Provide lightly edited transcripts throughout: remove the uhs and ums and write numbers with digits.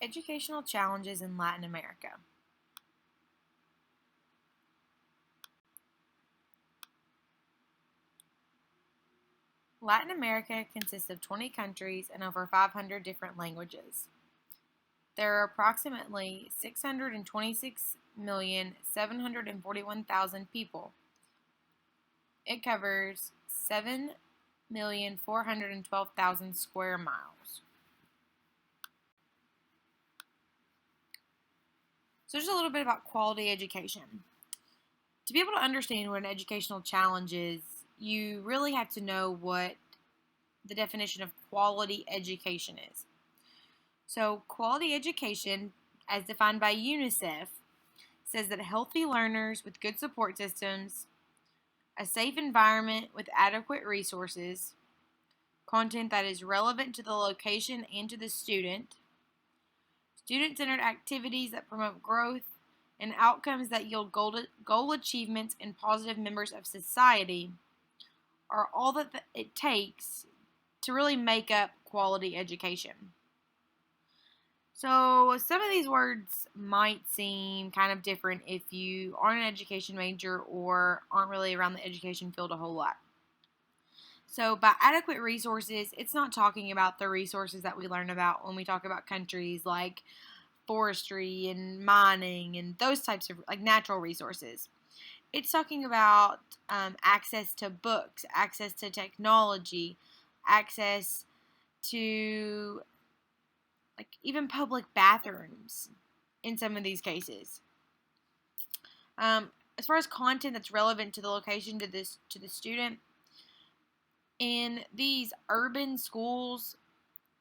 Educational challenges in Latin America. Latin America consists of 20 countries and over 500 different languages. There are approximately 626,741,000 people. It covers 7,412,000 square miles. So just a little bit about quality education. To be able to understand what an educational challenge is, you really have to know what the definition of quality education is. So, quality education, as defined by UNICEF, says that healthy learners with good support systems, a safe environment with adequate resources, content that is relevant to the location and to the student, student-centered activities that promote growth, and outcomes that yield goal achievements and positive members of society are all that it takes to really make up quality education. So some of these words might seem kind of different if you aren't an education major or aren't really around the education field a whole lot. So by adequate resources, it's not talking about the resources that we learn about when we talk about countries like forestry and mining and those types of like natural resources. It's talking about access to books, access to technology, access to like even public bathrooms in some of these cases. As far as content that's relevant to the location to the student, in these urban schools,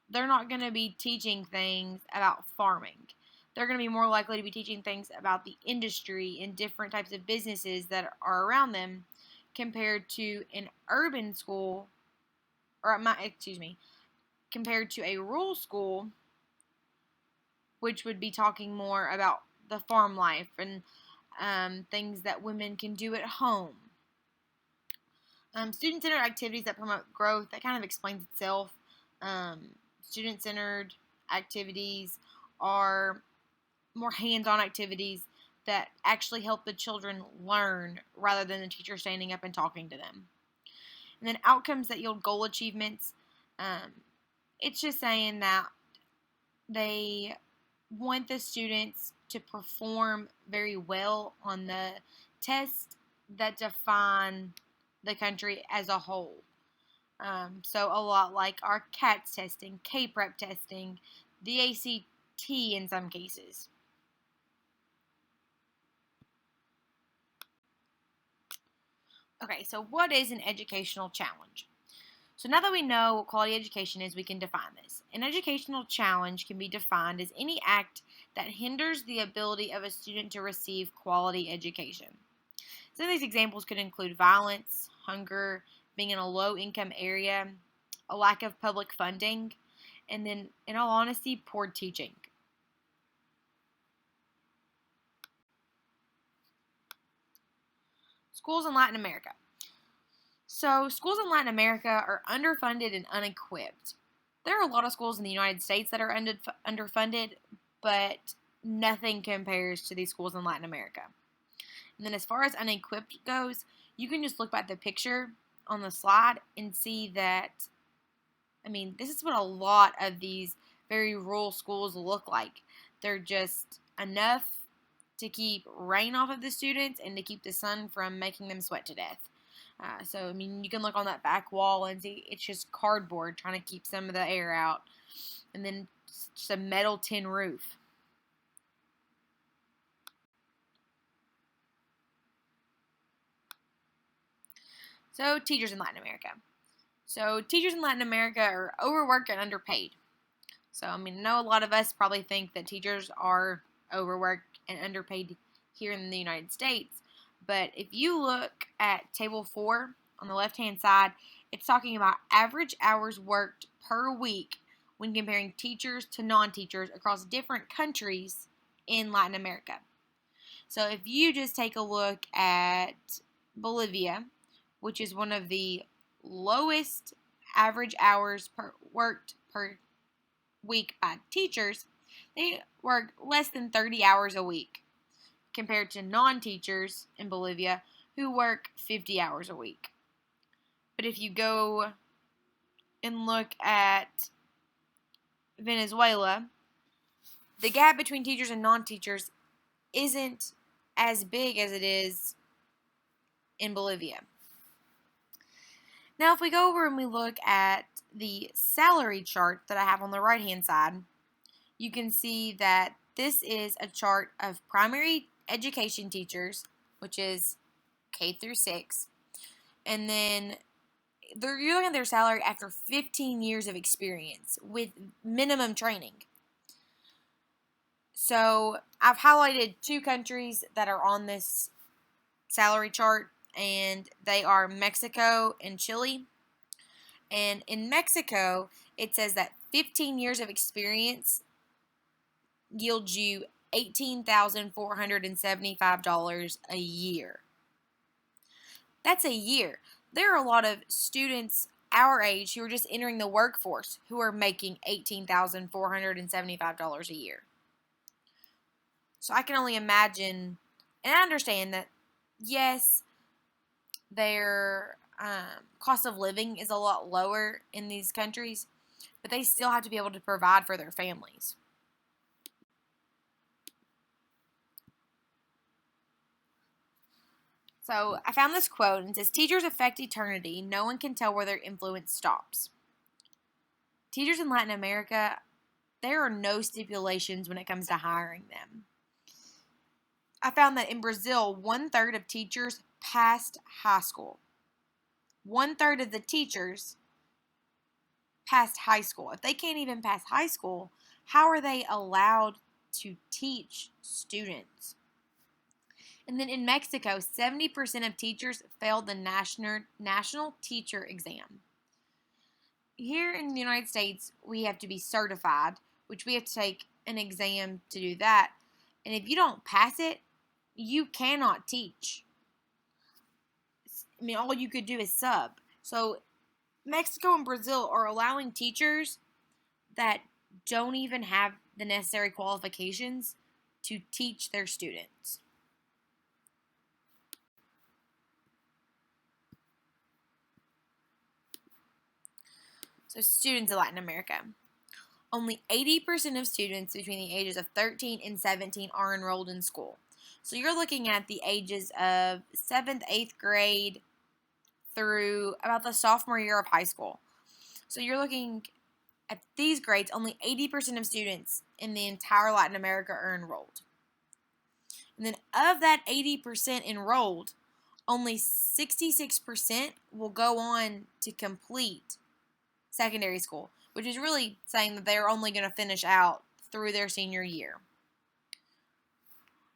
they're not going to be teaching things about farming. They're going to be more likely to be teaching things about the industry and different types of businesses that are around them compared to an urban school, compared to a rural school, which would be talking more about the farm life and things that women can do at home. Student-centered activities that promote growth, that kind of explains itself. Student-centered activities are more hands-on activities that actually help the children learn rather than the teacher standing up and talking to them. And then outcomes that yield goal achievements. It's just saying that they want the students to perform very well on the tests that define the country as a whole. So a lot like our CATS testing, K-Prep testing, the ACT in some cases. Okay, so what is an educational challenge? So now that we know what quality education is, we can define this. An educational challenge can be defined as any act that hinders the ability of a student to receive quality education. Some of these examples could include violence, hunger, being in a low-income area, a lack of public funding, and then, in all honesty, poor teaching. Schools in Latin America. So, schools in Latin America are underfunded and unequipped. There are a lot of schools in the United States that are underfunded, but nothing compares to these schools in Latin America. And then as far as unequipped goes, you can just look at the picture on the slide and see that, this is what a lot of these very rural schools look like. They're just enough to keep rain off of the students and to keep the sun from making them sweat to death. You can look on that back wall and see it's just cardboard trying to keep some of the air out. And then just a metal tin roof. So, teachers in Latin America. So, teachers in Latin America are overworked and underpaid. So, I know a lot of us probably think that teachers are overworked and underpaid here in the United States. But if you look at Table 4 on the left-hand side, it's talking about average hours worked per week when comparing teachers to non-teachers across different countries in Latin America. So if you just take a look at Bolivia, which is one of the lowest average hours worked per week by teachers, They work less than 30 hours a week compared to non-teachers in Bolivia who work 50 hours a week. But if you go and look at Venezuela, the gap between teachers and non-teachers isn't as big as it is in Bolivia. Now, if we go over and we look at the salary chart that I have on the right-hand side, you can see that this is a chart of primary education teachers, which is K through 6, and then you're looking at their salary after 15 years of experience with minimum training. So I've highlighted 2 countries that are on this salary chart, and they are Mexico and Chile. And in Mexico, it says that 15 years of experience yields you $18,475 a year. That's a year. There are a lot of students our age who are just entering the workforce who are making $18,475 a year. So I can only imagine, and I understand that, yes, their cost of living is a lot lower in these countries, but they still have to be able to provide for their families. So I found this quote, and it says, "Teachers affect eternity. No one can tell where their influence stops." Teachers in Latin America, there are no stipulations when it comes to hiring them. I found that in Brazil, 1/3 of teachers passed high school. 1/3 of the teachers passed high school. If they can't even pass high school, how are they allowed to teach students? And then in Mexico, 70% of teachers failed the national teacher exam. Here in the United States, we have to be certified, which we have to take an exam to do that. And if you don't pass it, you cannot teach. I mean, all you could do is sub. So Mexico and Brazil are allowing teachers that don't even have the necessary qualifications to teach their students. So students in Latin America. Only 80% of students between the ages of 13 and 17 are enrolled in school. So you're looking at the ages of 7th, 8th grade through about the sophomore year of high school. So you're looking at these grades, only 80% of students in the entire Latin America are enrolled. And then of that 80% enrolled, only 66% will go on to complete secondary school, which is really saying that they're only going to finish out through their senior year.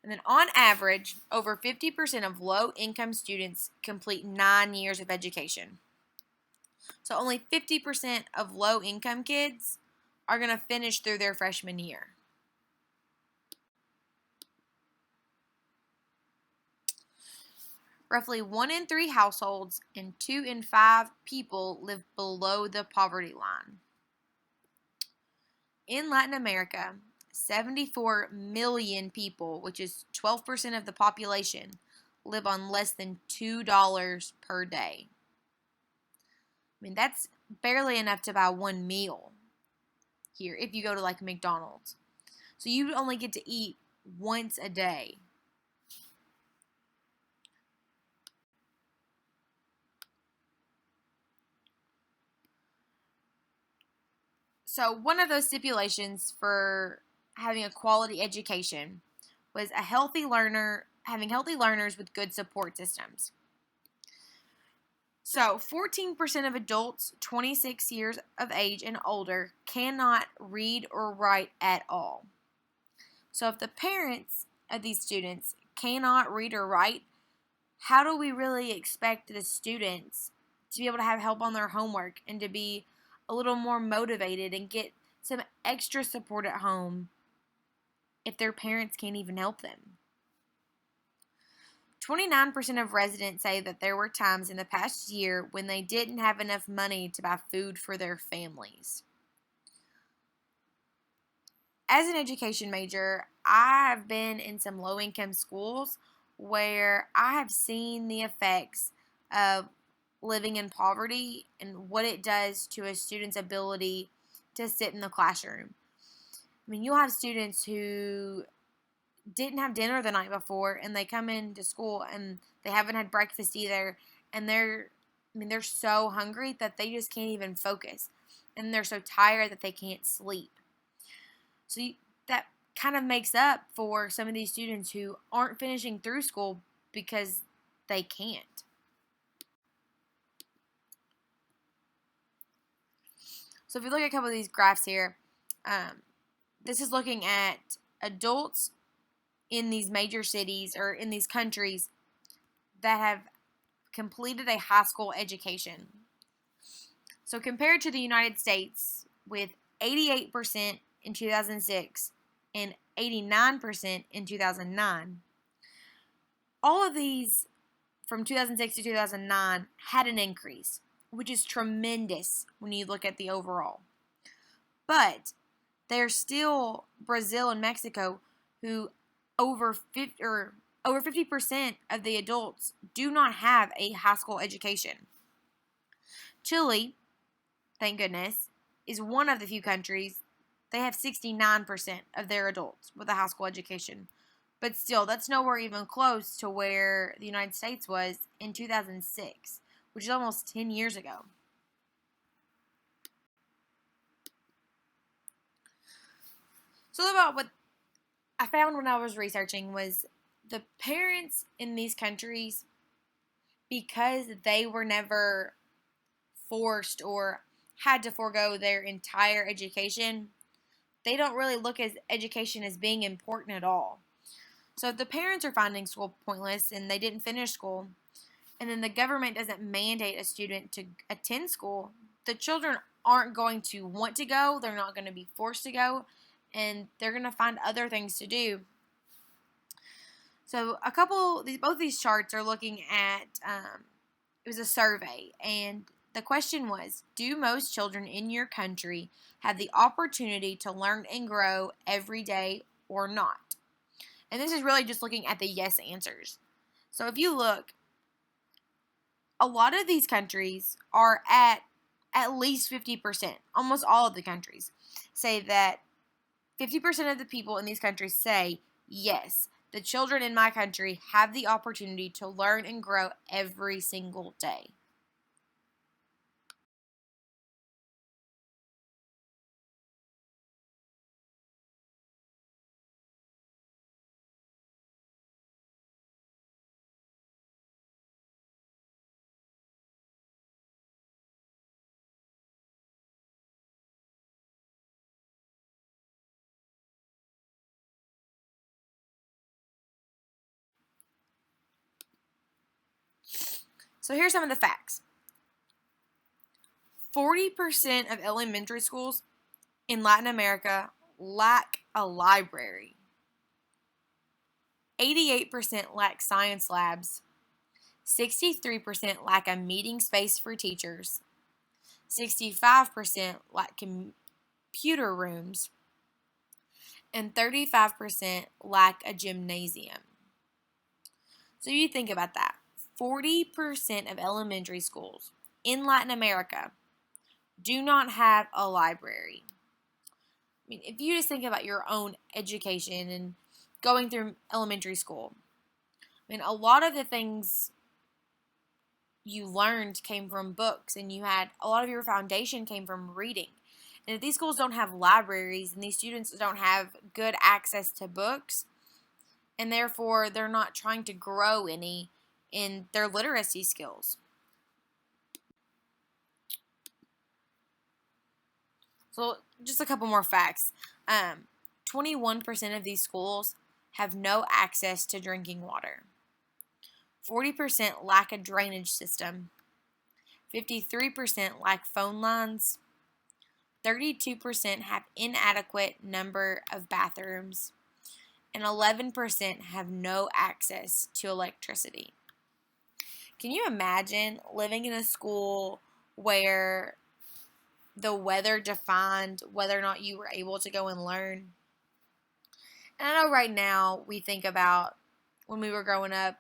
And then on average, over 50% of low-income students complete 9 years of education. So only 50% of low-income kids are going to finish through their freshman year. Roughly 1 in 3 households and 2 in 5 people live below the poverty line. In Latin America, 74 million people, which is 12% of the population, live on less than $2 per day. I mean, that's barely enough to buy one meal here if you go to like McDonald's. So you only get to eat once a day. So one of those stipulations for having a quality education was having healthy learners with good support systems. So 14% of adults 26 years of age and older cannot read or write at all. So if the parents of these students cannot read or write, how do we really expect the students to be able to have help on their homework and to be a little more motivated and get some extra support at home if their parents can't even help them? 29% of residents say that there were times in the past year when they didn't have enough money to buy food for their families. as an education major, I've been in some low-income schools where I have seen the effects of living in poverty and what it does to a student's ability to sit in the classroom. I mean, you'll have students who didn't have dinner the night before and they come into school and they haven't had breakfast either, and they're so hungry that they just can't even focus, and they're so tired that they can't sleep. So that kind of makes up for some of these students who aren't finishing through school because they can't. So if you look at a couple of these graphs here, this is looking at adults in these major cities or in these countries that have completed a high school education. So compared to the United States, with 88% in 2006 and 89% in 2009, all of these from 2006 to 2009 had an increase, which is tremendous when you look at the overall. But there's still Brazil and Mexico who over 50% of the adults do not have a high school education. Chile, thank goodness, is one of the few countries. They have 69% of their adults with a high school education. But still, that's nowhere even close to where the United States was in 2006, which is almost 10 years ago. So about what I found when I was researching was the parents in these countries, because they were never forced or had to forego their entire education, they don't really look at education as being important at all. So if the parents are finding school pointless and they didn't finish school, and then the government doesn't mandate a student to attend school, the children aren't going to want to go, they're not going to be forced to go, and they're going to find other things to do. So both these charts are looking at, it was a survey, and the question was, do most children in your country have the opportunity to learn and grow every day or not? And this is really just looking at the yes answers. So if you look, a lot of these countries are at least 50%. Almost all of the countries say that 50% of the people in these countries say, yes, the children in my country have the opportunity to learn and grow every single day. So here's some of the facts. 40% of elementary schools in Latin America lack a library. 88% lack science labs. 63% lack a meeting space for teachers. 65% lack computer rooms. And 35% lack a gymnasium. So you think about that. 40% of elementary schools in Latin America do not have a library. I mean, if you just think about your own education and going through elementary school, I mean, a lot of the things you learned came from books, and you had a lot of your foundation came from reading. And if these schools don't have libraries and these students don't have good access to books, and therefore they're not trying to grow any in their literacy skills. So just a couple more facts. 21% of these schools have no access to drinking water. 40% lack a drainage system. 53% lack phone lines. 32% have inadequate number of bathrooms. And 11% have no access to electricity. Can you imagine living in a school where the weather defined whether or not you were able to go and learn? And I know right now we think about when we were growing up,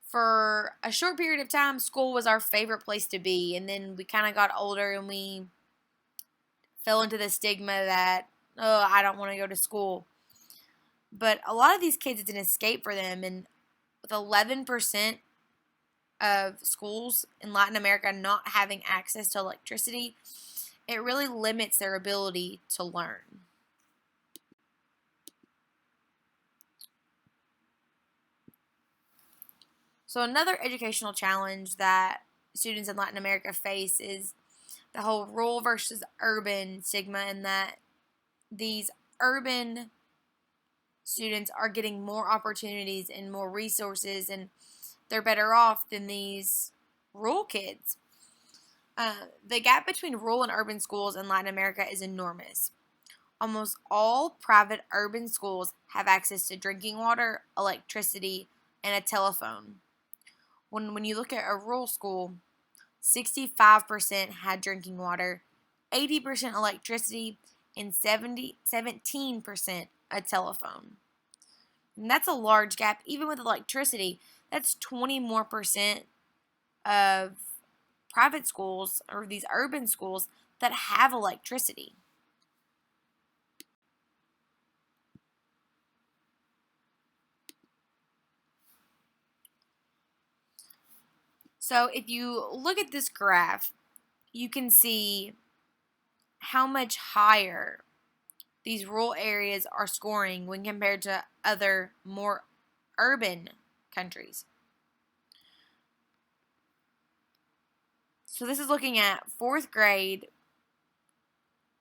for a short period of time, school was our favorite place to be. And then we kind of got older and we fell into the stigma that, oh, I don't want to go to school. But a lot of these kids, it's an escape for them. And with 11% of schools in Latin America not having access to electricity, it really limits their ability to learn. So another educational challenge that students in Latin America face is the whole rural versus urban stigma, and that these urban students are getting more opportunities and more resources, and they're better off than these rural kids. The gap between rural and urban schools in Latin America is enormous. Almost all private urban schools have access to drinking water, electricity, and a telephone. When you look at a rural school, 65% had drinking water, 80% electricity, and 17% a telephone. And that's a large gap. Even with electricity, that's 20 more percent of private schools or these urban schools that have electricity. So if you look at this graph, you can see how much higher these rural areas are scoring when compared to other more urban countries. So this is looking at fourth grade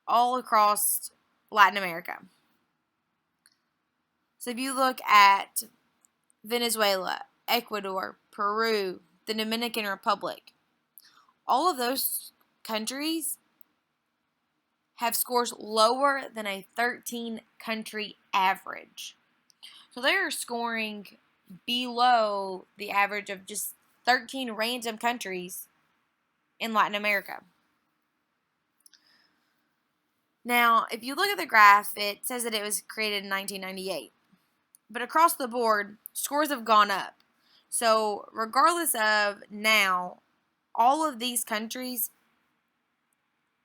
all across Latin America. So if you look at Venezuela, Ecuador, Peru, the Dominican Republic, all of those countries have scores lower than a 13 country average. So they are scoring below the average of just 13 random countries in Latin America. Now, if you look at the graph, it says that it was created in 1998. But across the board, scores have gone up. So regardless of now, all of these countries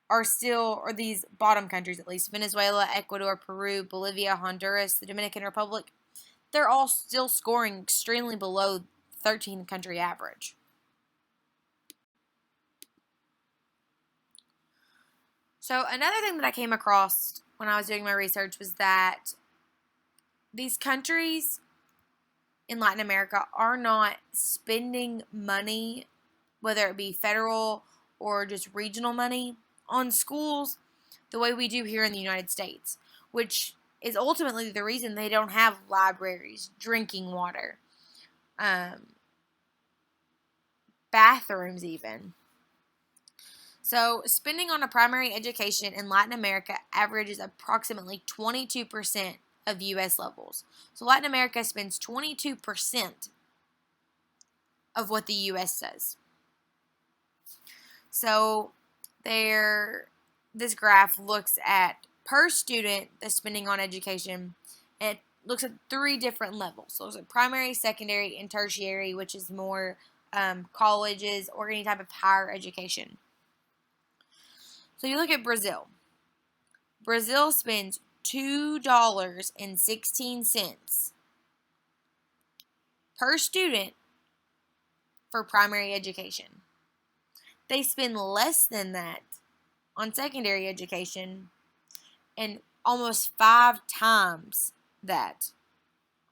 are still, or these bottom countries at least, Venezuela, Ecuador, Peru, Bolivia, Honduras, the Dominican Republic, they're all still scoring extremely below 13 country average. So another thing that I came across when I was doing my research was that these countries in Latin America are not spending money, whether it be federal or just regional money, on schools the way we do here in the United States, which is ultimately the reason they don't have libraries, drinking water, bathrooms even. So spending on a primary education in Latin America averages approximately 22% of U.S. levels. So Latin America spends 22% of what the U.S. does. So this graph looks at per student the spending on education, and it looks at 3 different levels. So it looks at primary, secondary, and tertiary, which is more colleges or any type of higher education. So you look at Brazil. Brazil spends $2.16 per student for primary education. They spend less than that on secondary education and almost 5 times that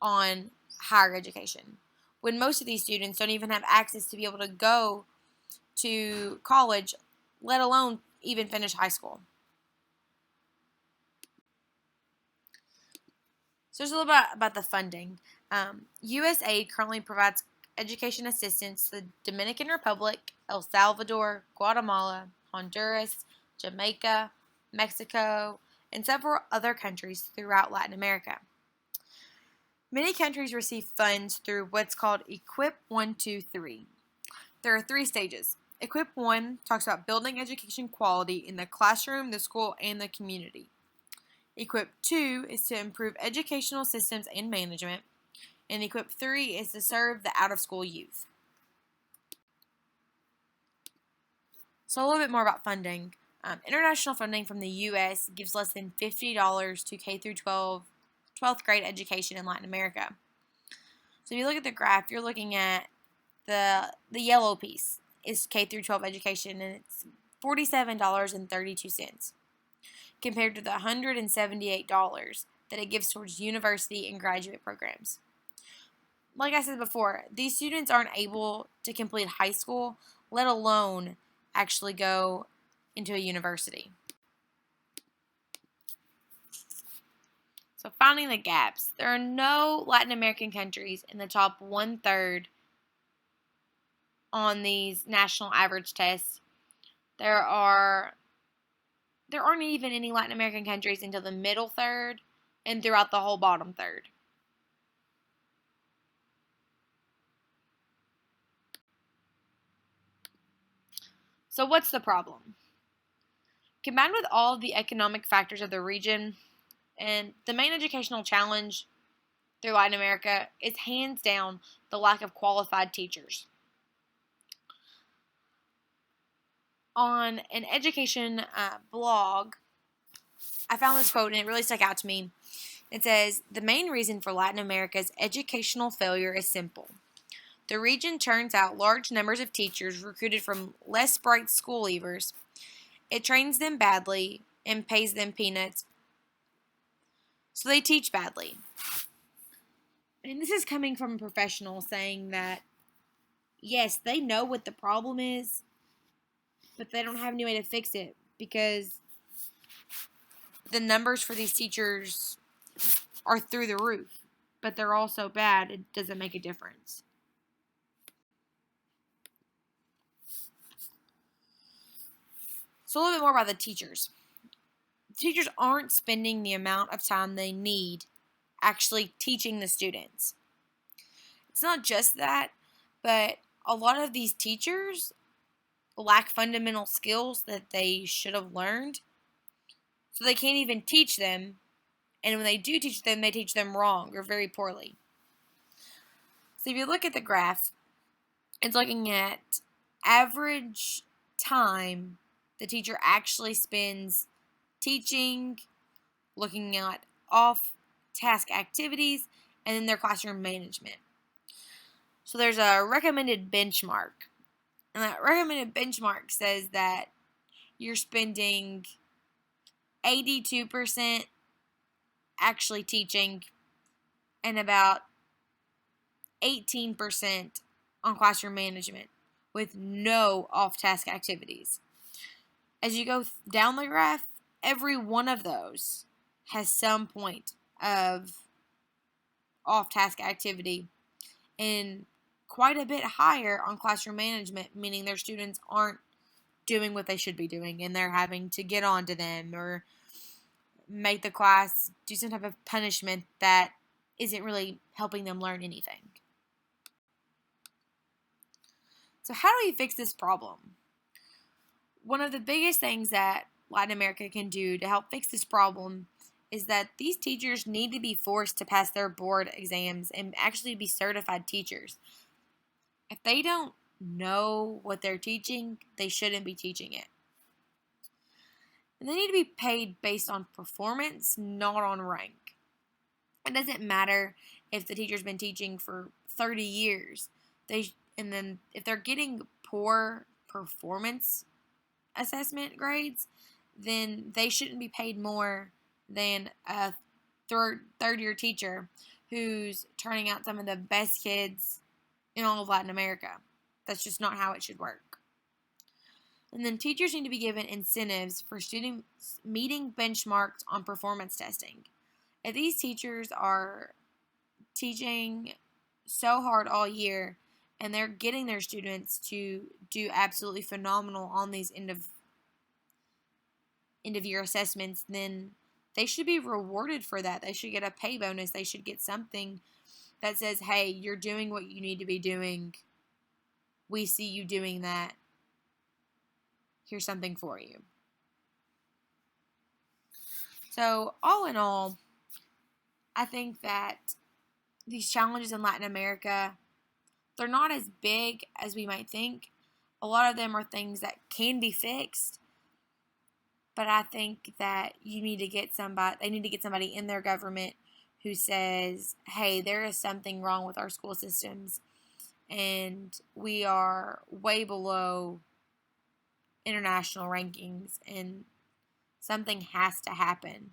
on higher education, when most of these students don't even have access to be able to go to college, let alone even finish high school. So there's a little bit about the funding. USAID currently provides education assistance to the Dominican Republic, El Salvador, Guatemala, Honduras, Jamaica, Mexico, and several other countries throughout Latin America. Many countries receive funds through what's called Equip 1, 2, 3. There are 3 stages. Equip 1 talks about building education quality in the classroom, the school, and the community. EQUIP 2 is to improve educational systems and management. And EQUIP 3 is to serve the out-of-school youth. So a little bit more about funding. International funding from the U.S. gives less than $50 to K through 12th grade education in Latin America. So if you look at the graph, you're looking at the yellow piece is K through 12 education, and it's $47.32 compared to the $178 that it gives towards university and graduate programs. Like I said before, these students aren't able to complete high school, let alone actually go into a university. So finding the gaps. There are no Latin American countries in the top 1/3 on these national average tests. There aren't even any Latin American countries until the middle third and throughout the whole bottom third. So what's the problem? Combined with all of the economic factors of the region, and the main educational challenge through Latin America is hands down the lack of qualified teachers. On an education blog, I found this quote and it really stuck out to me. It says, "The main reason for Latin America's educational failure is simple. The region turns out large numbers of teachers recruited from less bright school leavers. It trains them badly and pays them peanuts, so they teach badly." And this is coming from a professional saying that, yes, they know what the problem is, but they don't have any way to fix it because the numbers for these teachers are through the roof, but they're all so bad it doesn't make a difference. So a little bit more about the teachers. Teachers aren't spending the amount of time they need actually teaching the students. It's not just that, but a lot of these teachers lack fundamental skills that they should have learned, so they can't even teach them, and when they do teach them, they teach them wrong or very poorly. So if you look at the graph, it's looking at average time the teacher actually spends teaching, looking at off-task activities, and then their classroom management. So there's a recommended benchmark, and that recommended benchmark says that you're spending 82% actually teaching and about 18% on classroom management with no off-task activities. As you go down the graph, every one of those has some point of off-task activity and quite a bit higher on classroom management, meaning their students aren't doing what they should be doing and they're having to get on to them or make the class do some type of punishment that isn't really helping them learn anything. So how do we fix this problem? One of the biggest things that Latin America can do to help fix this problem is that these teachers need to be forced to pass their board exams and actually be certified teachers. If they don't know what they're teaching, they shouldn't be teaching it. And they need to be paid based on performance, not on rank. It doesn't matter if the teacher's been teaching for 30 years. And then if they're getting poor performance assessment grades, then they shouldn't be paid more than a third-year teacher who's turning out some of the best kids in all of Latin America. That's just not how it should work. And then teachers need to be given incentives for students meeting benchmarks on performance testing. If these teachers are teaching so hard all year and they're getting their students to do absolutely phenomenal on these end of year assessments, then they should be rewarded for that. They should get a pay bonus. They should get something that says, hey, you're doing what you need to be doing. We see you doing that. Here's something for you. So, all in all, I think that these challenges in Latin America, they're not as big as we might think. A lot of them are things that can be fixed, but I think that they need to get somebody in their government who says, hey, there is something wrong with our school systems, and we are way below international rankings, and something has to happen.